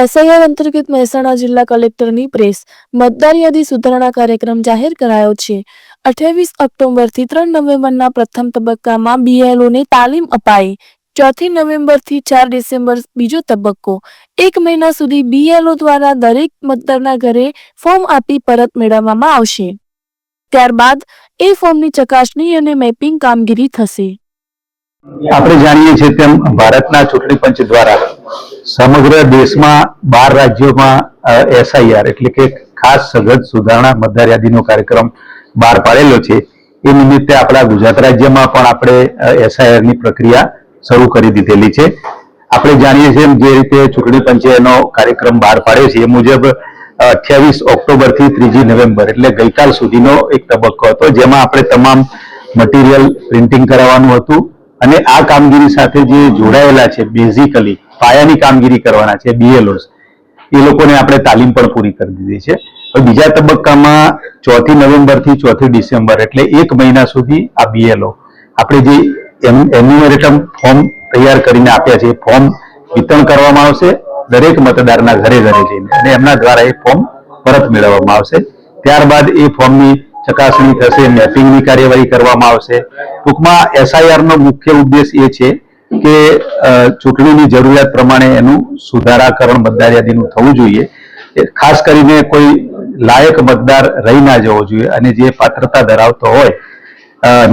SIR અંતર્ગત મહેસાણા જિલ્લા કલેક્ટરની press મતદાર યાદી સુધારણા કાર્યક્રમ જાહેર કરાયો છે। 28 ઓક્ટોબરથી 3 નવેમ્બરના પ્રથમ તબક્કામાં બીએલઓને તાલીમ અપાઈ। 4 નવેમ્બરથી 4 ડિસેમ્બર બીજો તબક્કો। 1 મહિના સુધી બીએલઓ દ્વારા દરેક મતદારના ઘરે ફોર્મ આપી પરત મેળવવામાં આવશે। ત્યારબાદ એ ફોર્મની ચકાસણી અને મેપિંગ કામગીરી થશે। આપણે જાણીએ છીએ તેમ ભારતના ચૂંટણી પંચ દ્વારા સમગ્ર દેશમાં 12 રાજ્યોમાં એસઆઈઆર એટલે કે ખાસ સઘન સુધારણા મતદાર યાદીનો કાર્યક્રમ બહાર પાડેલો છે। એ નિમિત્તે આપણા ગુજરાત રાજ્યમાં પણ આપણે એસઆઈઆર ની પ્રક્રિયા શરૂ કરી દીધેલી છે। આપણે જાણીએ છીએ જે રીતે ચૂંટણી પંચે એનો કાર્યક્રમ બહાર પાડ્યો છે એ મુજબ 28 ઓક્ટોબરથી 3 નવેમ્બર એટલે ગઈકાલ સુધીનો એક તબક્કો હતો, જેમાં આપણે તમામ મટીરિયલ પ્રિન્ટિંગ કરાવવાનું હતું અને આ કામગીરી સાથે જે જોડાયેલા છે બેઝિકલી પાયાની કામગીરી કરવાના છે બીએલઓસ, એ લોકોને આપણે તાલીમ પણ પૂરી કરી દીધી છે। બીજા તબક્કામાં 4 નવેમ્બરથી 4 ડિસેમ્બર એટલે 1 મહિના સુધી આ બીએલઓ આપણે જે એન્યુમરેટમ ફોર્મ તૈયાર કરીને આપ્યા છે એ ફોર્મ વિતરણ કરવામાં આવશે દરેક મતદારના ઘરે ઘરે જઈને, અને એમના દ્વારા એ ફોર્મ પરત મેળવવામાં આવશે। ત્યારબાદ એ ફોર્મની ચકાસણી થશે, મેપિંગની કાર્યવાહી કરવામાં આવશે। ટૂંકમાં એસઆઈઆર નો મુખ્ય ઉદ્દેશ એ છે કે ચૂંટણીની જરૂરિયાત પ્રમાણે એનું સુધારાકરણ મતદાર યાદીનું થવું જોઈએ। ખાસ કરીને કોઈ લાયક મતદાર રહી ના જવો જોઈએ અને જે પાત્રતા ધરાવતો હોય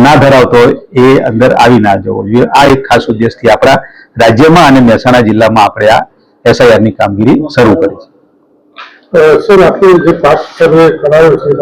ના ધરાવતો હોય એ અંદર આવી ના જવો જોઈએ। આ એક ખાસ ઉદ્દેશથી આપણા રાજ્યમાં અને મહેસાણા જિલ્લામાં આપણે આ એસઆઈઆર ની કામગીરી શરૂ કરી છે। સર, આપણે જે પાક સર્વે કરાયો છે